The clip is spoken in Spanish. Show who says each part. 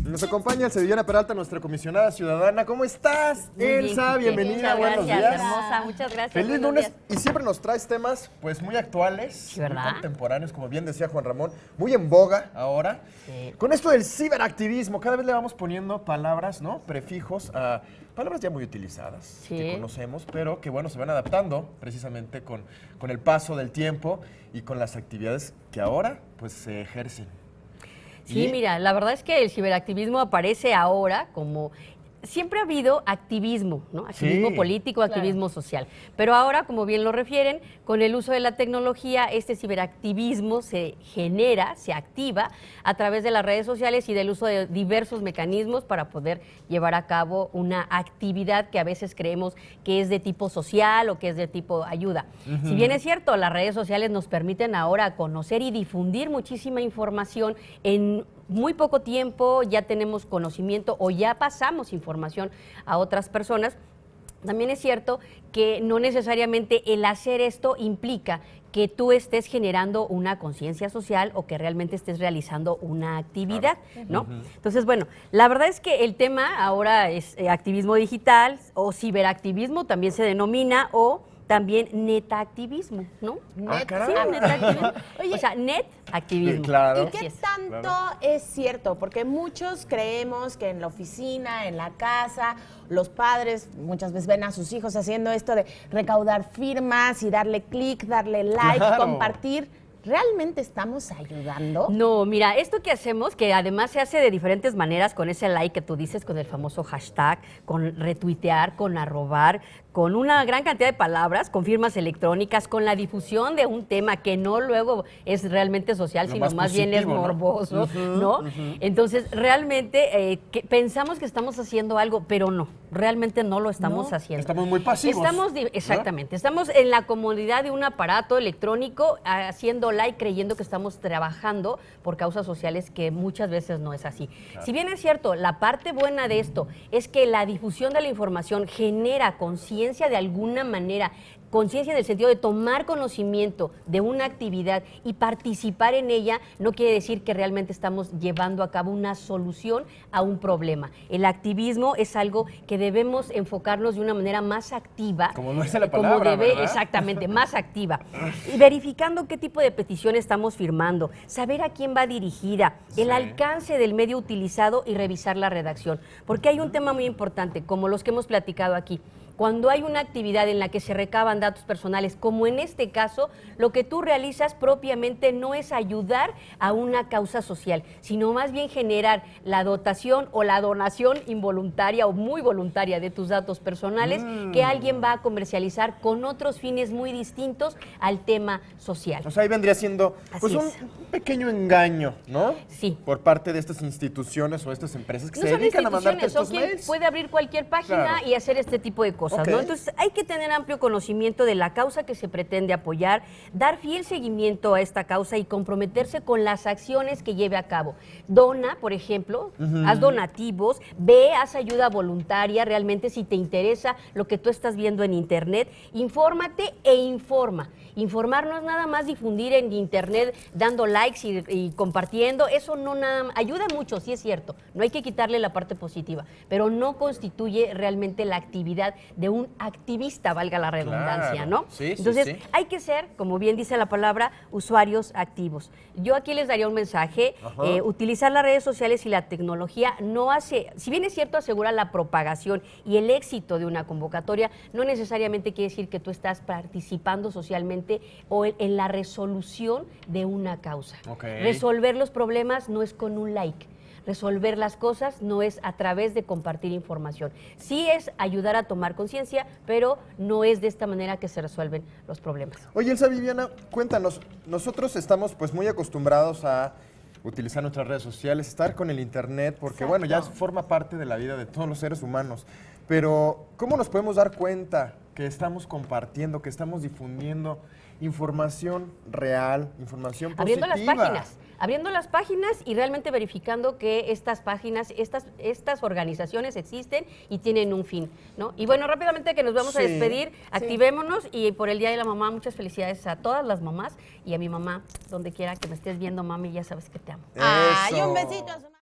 Speaker 1: Nos acompaña Elsa Peralta, nuestra comisionada ciudadana. ¿Cómo estás, Elsa? Bienvenida, buenos días.
Speaker 2: Hermosa, muchas gracias.
Speaker 1: Feliz lunes. Y siempre nos traes temas pues muy actuales,
Speaker 2: sí, ¿verdad?
Speaker 1: Muy contemporáneos, como bien decía Juan Ramón, muy en boga ahora. Sí. Con esto del ciberactivismo, cada vez le vamos poniendo palabras, ¿no? Prefijos a palabras ya muy utilizadas, sí, que conocemos, pero que bueno, se van adaptando precisamente con el paso del tiempo y con las actividades que ahora pues se ejercen.
Speaker 2: Sí, mira, la verdad es que el ciberactivismo aparece ahora como... Siempre ha habido activismo, ¿no? Activismo político, activismo social. Pero ahora, como bien lo refieren, con el uso de la tecnología, este ciberactivismo se genera, se activa a través de las redes sociales y del uso de diversos mecanismos para poder llevar a cabo una actividad que a veces creemos que es de tipo social o que es de tipo ayuda. Si bien es cierto, las redes sociales nos permiten ahora conocer y difundir muchísima información en muy poco tiempo, ya tenemos conocimiento o ya pasamos información a otras personas. También es cierto que no necesariamente el hacer esto implica que tú estés generando una conciencia social o que realmente estés realizando una actividad, ¿no? Entonces, bueno, la verdad es que el tema ahora es activismo digital o ciberactivismo, también se denomina, o también netactivismo, ¿no?
Speaker 1: Sí,
Speaker 2: netactivismo. Oye, o sea, netactivismo.
Speaker 1: Sí, claro.
Speaker 3: ¿Y qué tanto es cierto? Porque muchos creemos que en la oficina, en la casa, los padres muchas veces ven a sus hijos haciendo esto de recaudar firmas y darle clic, darle like, compartir. ¿Realmente estamos ayudando?
Speaker 2: No, mira, esto que hacemos, que además se hace de diferentes maneras, con ese like que tú dices, con el famoso hashtag, con retuitear, con arrobar, con una gran cantidad de palabras, con firmas electrónicas, con la difusión de un tema que no luego es realmente social, sino más bien es morboso, ¿no? Entonces, realmente pensamos que estamos haciendo algo, pero no, realmente no lo estamos haciendo.
Speaker 1: Estamos muy pasivos.
Speaker 2: Exactamente, estamos en la comodidad de un aparato electrónico haciendo like, creyendo que estamos trabajando por causas sociales, que muchas veces no es así. Claro. Si bien es cierto, la parte buena de esto es que la difusión de la información genera conciencia de alguna manera, conciencia en el sentido de tomar conocimiento de una actividad y participar en ella, no quiere decir que realmente estamos llevando a cabo una solución a un problema. El activismo es algo que debemos enfocarnos de una manera más activa.
Speaker 1: Como no es la palabra, ¿verdad?
Speaker 2: Exactamente, más activa. Y verificando qué tipo de petición estamos firmando, saber a quién va dirigida, el alcance del medio utilizado y revisar la redacción. Porque hay un tema muy importante, como los que hemos platicado aquí. Cuando hay una actividad en la que se recaban datos personales, como en este caso, lo que tú realizas propiamente no es ayudar a una causa social, sino más bien generar la dotación o la donación involuntaria o muy voluntaria de tus datos personales que alguien va a comercializar con otros fines muy distintos al tema social.
Speaker 1: O sea, ahí vendría siendo pues un pequeño engaño, ¿no?
Speaker 2: Sí.
Speaker 1: Por parte de estas instituciones o estas empresas que se dedican a mandarte estos mails.
Speaker 2: Puede abrir cualquier página y hacer este tipo de cosas. ¿No? Entonces hay que tener amplio conocimiento de la causa que se pretende apoyar, dar fiel seguimiento a esta causa y comprometerse con las acciones que lleve a cabo. Dona, por ejemplo, haz donativos, haz ayuda voluntaria, realmente si te interesa lo que tú estás viendo en internet, infórmate e informa. Informar no es nada más difundir en internet dando likes y compartiendo, eso no nada más, ayuda mucho, sí es cierto, no hay que quitarle la parte positiva, pero no constituye realmente la actividad de un activista, valga la redundancia, ¿no?
Speaker 1: Sí,
Speaker 2: Entonces, hay que ser, como bien dice la palabra, usuarios activos. Yo aquí les daría un mensaje, utilizar las redes sociales y la tecnología no hace, si bien es cierto, asegura la propagación y el éxito de una convocatoria, no necesariamente quiere decir que tú estás participando socialmente o en la resolución de una causa. Resolver los problemas no es con un like. Resolver las cosas no es a través de compartir información. Sí es ayudar a tomar conciencia, pero no es de esta manera que se resuelven los problemas.
Speaker 1: Oye, Elsa, Viviana, cuéntanos, nosotros estamos pues muy acostumbrados a utilizar nuestras redes sociales, estar con el internet, porque bueno, ya forma parte de la vida de todos los seres humanos. pero ¿cómo nos podemos dar cuenta que estamos compartiendo, que estamos difundiendo información real, información positiva?
Speaker 2: Abriendo las páginas y realmente verificando que estas páginas, estas organizaciones existen y tienen un fin, ¿no? Y bueno, rápidamente que nos vamos a despedir, activémonos y por el Día de la Mamá, muchas felicidades a todas las mamás y a mi mamá, donde quiera que me estés viendo, mami, ya sabes que te amo.
Speaker 3: Ay, un besito a su mamá.